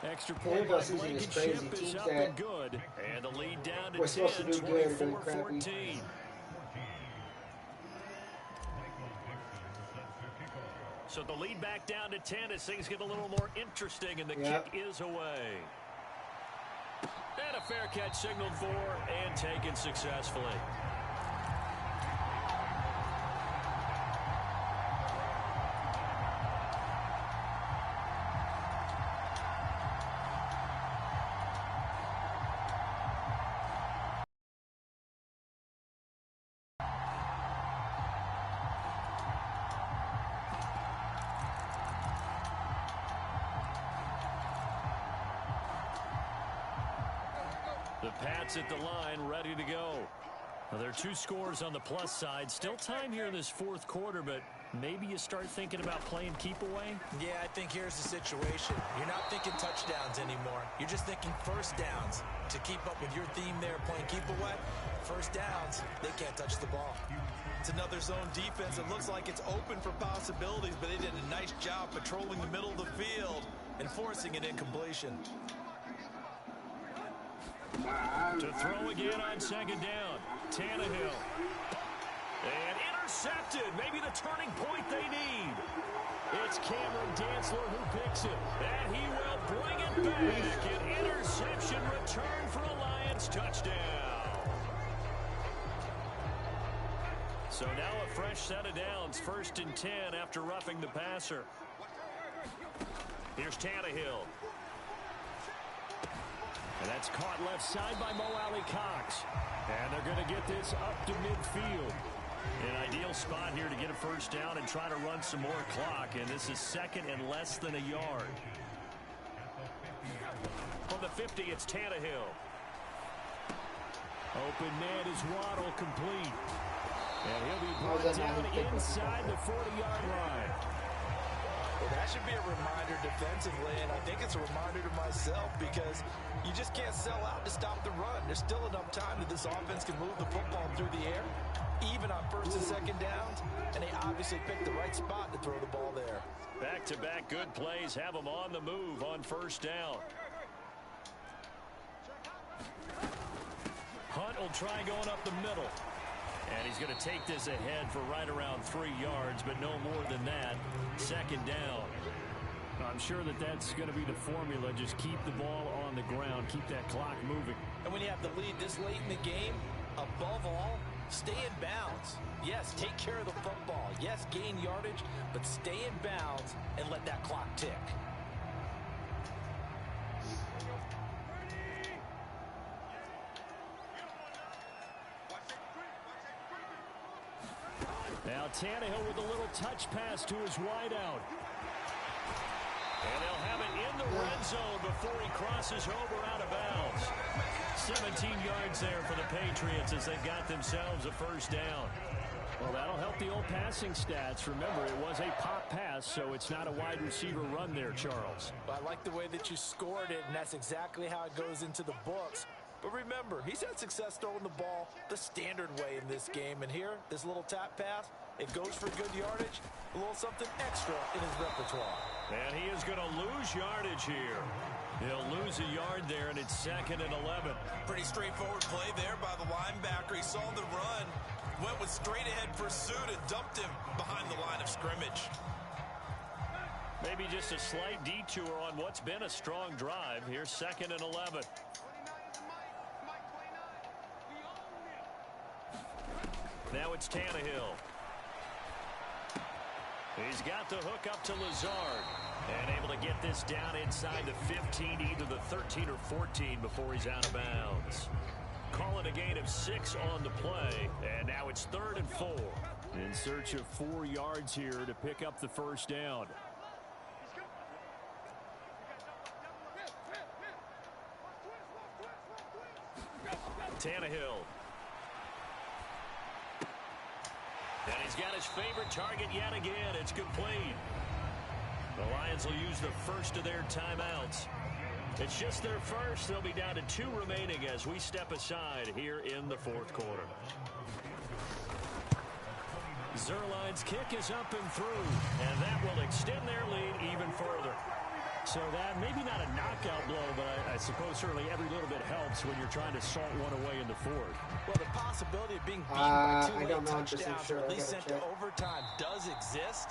extra point by Blankenship is up and good. And the lead down to 10, we're supposed to do good, 24-14. So the lead back down to 10 as things get a little more interesting, and the kick is away. And a fair catch signaled for and taken successfully. The Pats at the line, ready to go. Well, there are 2 scores on the plus side. Still time here in this 4th quarter, but maybe you start thinking about playing keep away? Yeah, I think here's the situation. You're not thinking touchdowns anymore. You're just thinking first downs. To keep up with your theme there, playing keep away, first downs, they can't touch the ball. It's another zone defense. It looks like it's open for possibilities, but they did a nice job patrolling the middle of the field and forcing an incompletion. To throw again on second down. Tannehill. And intercepted. Maybe the turning point they need. It's Cameron Dantzler who picks it. And he will bring it back. An interception return for a Lions touchdown. So now a fresh set of downs. 1st and 10 after roughing the passer. Here's Tannehill. And that's caught left side by Mo Alley-Cox. And they're going to get this up to midfield. An ideal spot here to get a first down and try to run some more clock. And this is 2nd and less than a yard. From the 50, it's Tannehill. Open man is Waddle, complete. And he'll be brought down inside the 40-yard line. Well, that should be a reminder defensively, and I think it's a reminder to myself because you just can't sell out to stop the run. There's still enough time that this offense can move the football through the air, even on 1st and 2nd downs, and they obviously picked the right spot to throw the ball there. Back-to-back good plays have them on the move on 1st down. Hunt will try going up the middle. And he's going to take this ahead for right around 3 yards, but no more than that. 2nd down. I'm sure that that's going to be the formula. Just keep the ball on the ground. Keep that clock moving. And when you have the lead this late in the game, above all, stay in bounds. Yes, take care of the football. Yes, gain yardage, but stay in bounds and let that clock tick. Now Tannehill with a little touch pass to his wideout. And they'll have it in the red zone before he crosses over out of bounds. 17 yards there for the Patriots as they've got themselves a first down. Well, that'll help the old passing stats. Remember, it was a pop pass, so it's not a wide receiver run there, Charles. Well, I like the way that you scored it, and that's exactly how it goes into the books. But remember, he's had success throwing the ball the standard way in this game. And here, this little tap pass, it goes for good yardage, a little something extra in his repertoire. And he is going to lose yardage here. He'll lose a yard there, and it's 2nd and 11. Pretty straightforward play there by the linebacker. He saw the run, went with straight-ahead pursuit, and dumped him behind the line of scrimmage. Maybe just a slight detour on what's been a strong drive. Here's 2nd and 11. Now it's Tannehill. He's got the hook up to Lazard. And able to get this down inside the 15, either the 13 or 14 before he's out of bounds. Call it a gain of 6 on the play. And now it's 3rd and 4. In search of 4 yards here to pick up the first down. Tannehill. And he's got his favorite target yet again. It's complete. The Lions will use the first of their timeouts. It's just their first. They'll be down to 2 remaining as we step aside here in the 4th quarter. Zerline's kick is up and through, and that will extend their lead even further. So that, maybe not a knockout blow, but I suppose certainly every little bit helps when you're trying to salt one away in the 4th. Well, the possibility of being beaten by 2 late touchdowns sure. or at least sent to overtime does exist.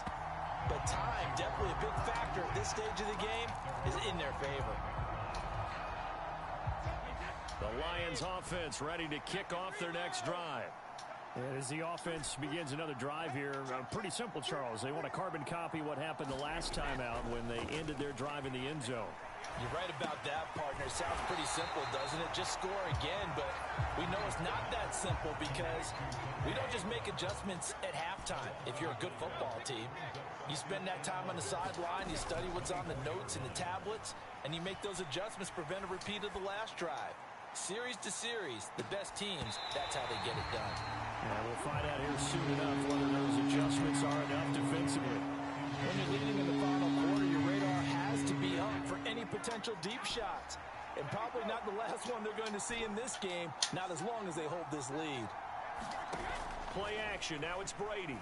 But time, definitely a big factor at this stage of the game, is in their favor. The Lions offense ready to kick off their next drive. And as the offense begins another drive here, pretty simple, Charles. They want to carbon copy what happened the last time out when they ended their drive in the end zone. You're right about that, partner. It sounds pretty simple, doesn't it? Just score again, but we know it's not that simple because we don't just make adjustments at halftime if you're a good football team. You spend that time on the sideline, you study what's on the notes and the tablets, and you make those adjustments to prevent a repeat of the last drive. Series to series, the best teams, that's how they get it done. And we'll find out here soon enough whether those adjustments are enough defensively. When you're leading in the final quarter, your radar has to be up for any potential deep shots. And probably not the last one they're going to see in this game, not as long as they hold this lead. Play action. Now it's Brady.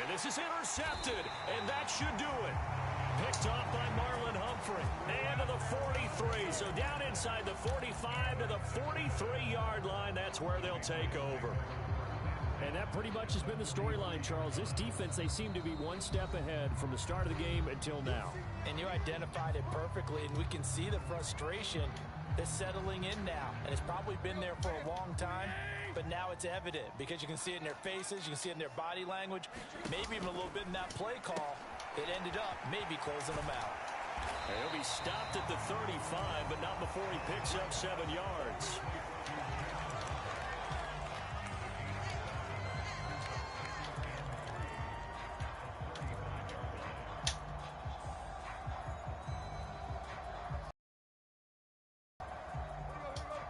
And this is intercepted, and that should do it. Picked off by Marlon Humphrey. And to the 43. So down inside the 45 to the 43-yard line. That's where they'll take over. And that pretty much has been the storyline, Charles. This defense, they seem to be one step ahead from the start of the game until now. And you identified it perfectly, and we can see the frustration that's settling in now. And it's probably been there for a long time, but now it's evident because you can see it in their faces, you can see it in their body language, maybe even a little bit in that play call. It ended up maybe closing them out. He'll be stopped at the 35, but not before he picks up 7 yards.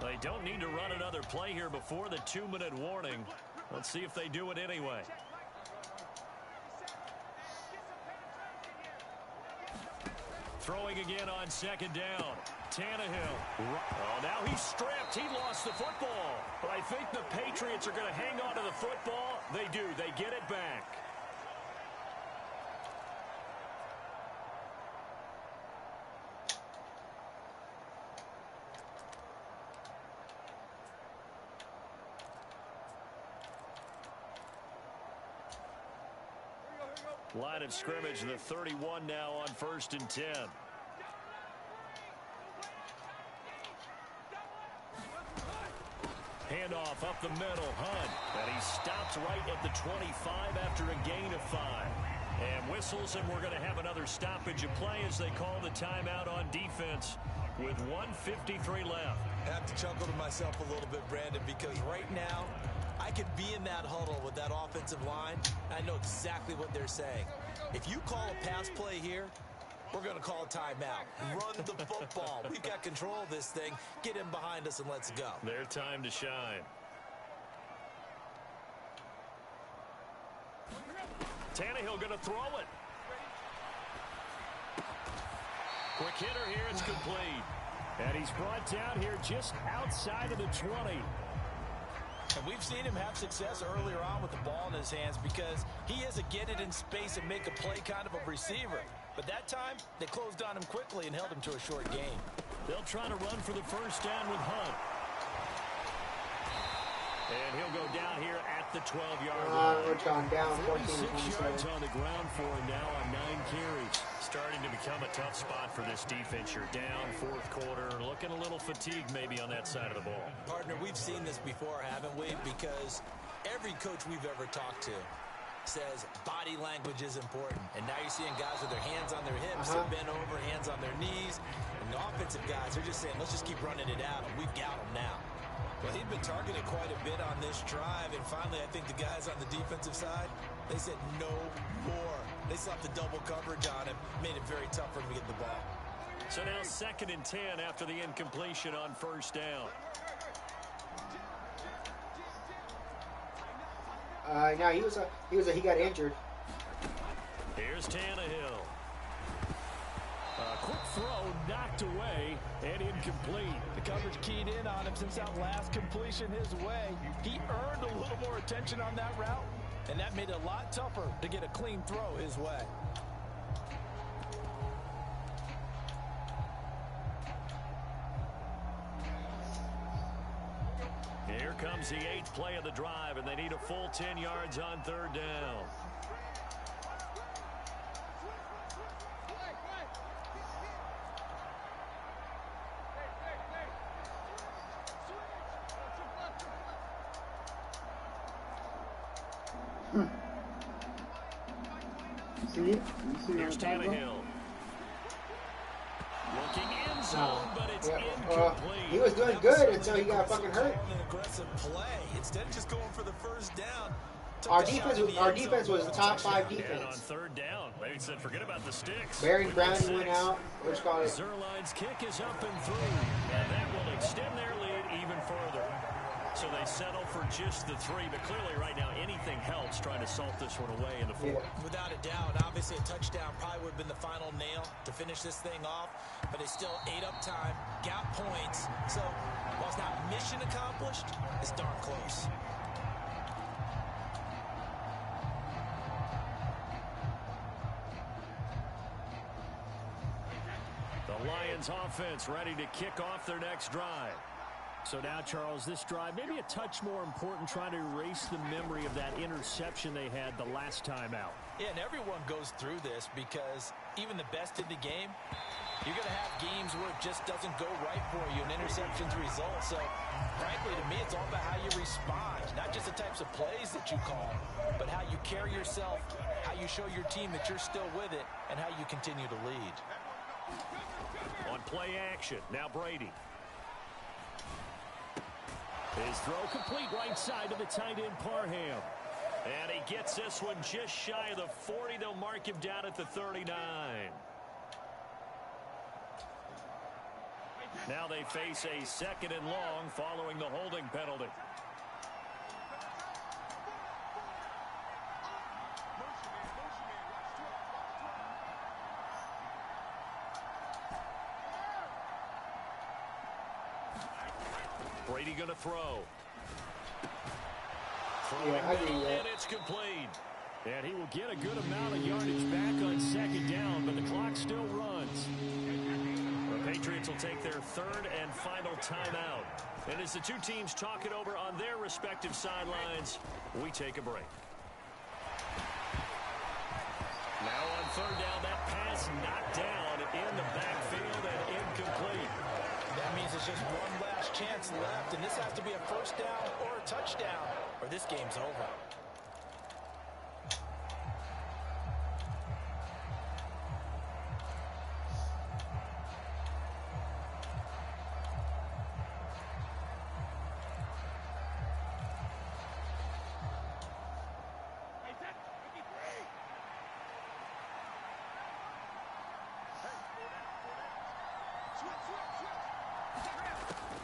They don't need to run another play here before the 2-minute warning. Let's see if they do it anyway. Throwing again on 2nd down. Tannehill. Oh, now he's stripped. He lost the football. But I think the Patriots are going to hang on to the football. They do. They get it back. Line of scrimmage, the 31 now on 1st and 10. Handoff up the middle, Hunt. And he stops right at the 25 after a gain of 5. And whistles, and we're going to have another stoppage of play as they call the timeout on defense with 1:53 left. I have to chuckle to myself a little bit, Brandon, because right now, I could be in that huddle with that offensive line. I know exactly what they're saying. If you call a pass play here, we're going to call a timeout. Run the football. We've got control of this thing. Get in behind us and let's go. Their time to shine. Tannehill going to throw it. Quick hitter here. It's complete. And he's brought down here just outside of the 20. And we've seen him have success earlier on with the ball in his hands because he is a get it in space and make a play kind of a receiver. But that time, they closed on him quickly and held him to a short gain. They'll try to run for the first down with Hunt. And he'll go down here at the 12-yard line. We're gone down 46 yards on the ground for him now on 9 carries. Starting to become a tough spot for this defense. You're down 4th quarter, looking a little fatigued maybe on that side of the ball. Partner, we've seen this before, haven't we? Because every coach we've ever talked to says body language is important. And now you're seeing guys with their hands on their hips, they're bent over, hands on their knees. And the offensive guys are just saying, let's just keep running it out, and we've got them now. Well, he'd been targeted quite a bit on this drive, and finally I think the guys on the defensive side, they said no more. They slapped the double coverage on him, made it very tough for him to get the ball. So now 2nd and 10 after the incompletion on 1st down. No, he got injured. Here's Tannehill. Quick throw, knocked away, and incomplete. The coverage keyed in on him since that last completion his way. He earned a little more attention on that route, and that made it a lot tougher to get a clean throw his way. Here comes the 8th play of the drive, and they need a full 10 yards on 3rd down. Here's Tannehill. Looking in zone, but it's incomplete. He was doing good until he got fucking hurt. An aggressive play. Instead of just going for the first down, Our defense was top 5 And on defense. third down, they said forget about the sticks. Baron Brown went out. Which got it. Zerline's kick is up and through, and that will extend their lead even further. So they settle for just the 3, but clearly right now anything helps trying to salt this one away in the 4th. Yeah. Without a doubt, obviously a touchdown probably would have been the final nail to finish this thing off, but it's still 8 up time, got points. So while it's not mission accomplished, it's darn close. The Lions offense ready to kick off their next drive. So now, Charles, this drive maybe a touch more important, trying to erase the memory of that interception they had the last time out. Yeah, and everyone goes through this because even the best in the game, you're going to have games where it just doesn't go right for you, and interceptions result. So, frankly, to me, it's all about how you respond, not just the types of plays that you call, but how you carry yourself, how you show your team that you're still with it, and how you continue to lead. On play action, now Brady. His throw complete right side to the tight end Parham. And he gets this one just shy of the 40. They'll mark him down at the 39. Now they face a 2nd and long following the holding penalty. Brady going to throw. And it's complete. And he will get a good amount of yardage back on 2nd down, but the clock still runs. The Patriots will take their 3rd and final timeout. And as the two teams talk it over on their respective sidelines, we take a break. Now on 3rd down, that pass knocked down in the backfield and incomplete. That means it's just one last chance left, and this has to be a 1st down or a touchdown, or this game's over.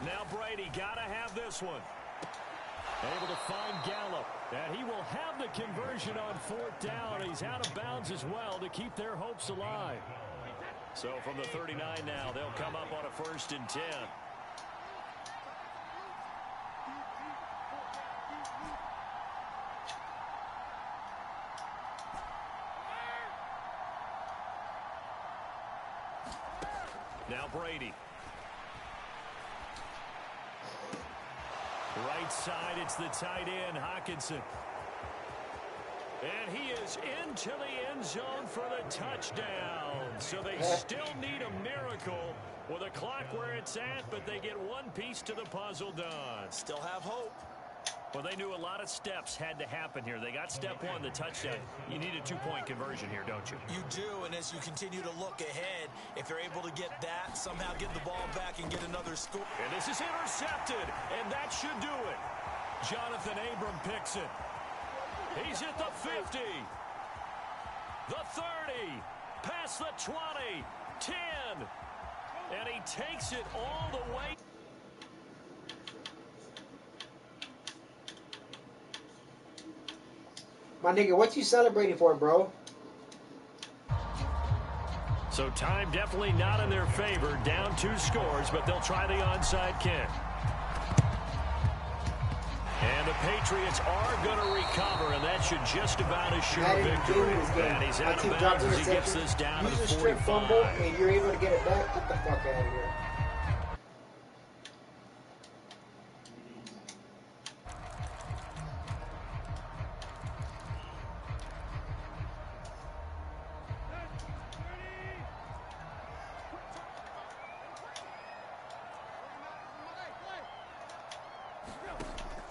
Now Brady got to have this one. Able to find Gallup, and he will have the conversion on 4th down. He's out of bounds as well to keep their hopes alive. So from the 39 now, they'll come up on a 1st and 10. Now Brady. Right side, it's the tight end, Hockenson. And he is into the end zone for the touchdown. So they still need a miracle with a clock where it's at, but they get one piece to the puzzle done. Still have hope. Well, they knew a lot of steps had to happen here. They got step 1, the touchdown. You need a 2-point conversion here, don't you? You do, and as you continue to look ahead, if they're able to get that, somehow get the ball back and get another score. And this is intercepted, and that should do it. Jonathan Abram picks it. He's at the 50, the 30, past the 20, 10, and he takes it all the way. My nigga, what you celebrating for, bro? So time definitely not in their favor. Down 2 scores, but they'll try the onside kick. And the Patriots are going to recover, and that should just about assure victory. And he's out of bounds as he gets this down to the 45. Strip fumble, and you're able to get it back. Get the fuck out of here.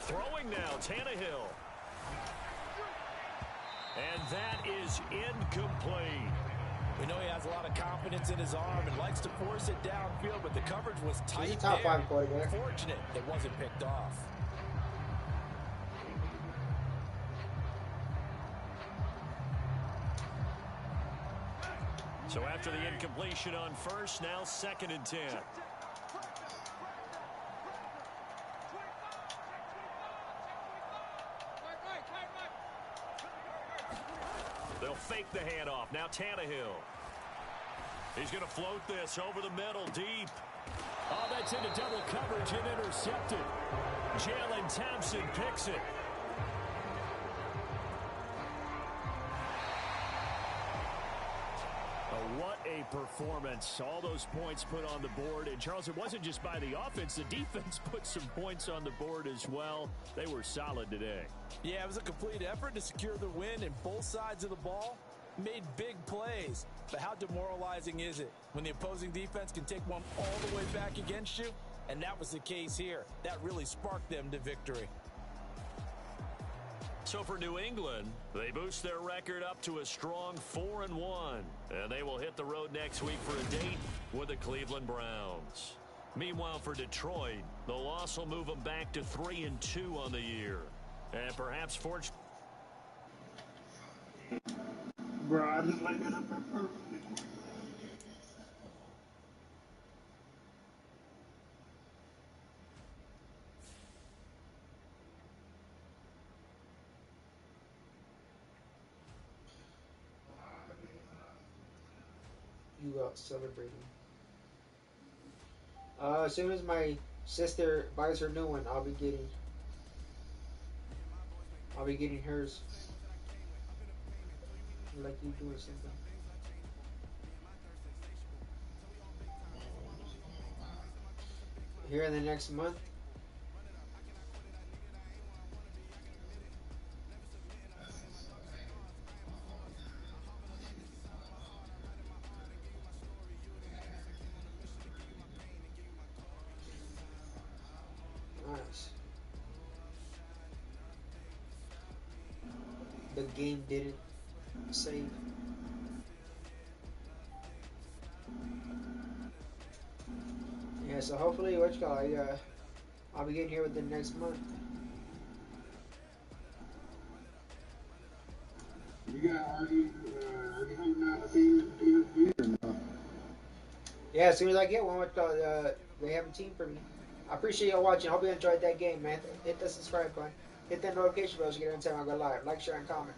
Throwing now, Tannehill. And that is incomplete. We know he has a lot of confidence in his arm and likes to force it downfield, but the coverage was tight. He's a top 5 quarterback. Fortunate it wasn't picked off. So after the incompletion on first, now 2nd and 10. They'll fake the handoff. Now Tannehill. He's going to float this over the middle, deep. Oh, that's into double coverage and intercepted. Jalen Thompson picks it. Oh, what a performance. All those points put on the board. And, Charles, it wasn't just by the offense. The defense put some points on the board as well. They were solid today. Yeah, it was a complete effort to secure the win, and both sides of the ball made big plays. But how demoralizing is it when the opposing defense can take one all the way back against you? And that was the case here. That really sparked them to victory. So for New England, they boost their record up to a strong 4-1. And they will hit the road next week for a date with the Cleveland Browns. Meanwhile, for Detroit, the loss will move them back to 3-2 on the year. And perhaps fortunately. Bro, I just like that up there perfectly. You out celebrating. As soon as my sister buys her new one, I'll be getting hers. Like you doing something. Here in the next month. Nice. The game didn't save. Yeah, so hopefully, I'll be getting here within the next month. You got are you holding out to see you or no? Yeah, as soon as I get one, they have a team for me. I appreciate y'all watching. Hope you enjoyed that game, man. Hit the subscribe button. Hit that notification bell so you get every time I go live. Like, share, and comment.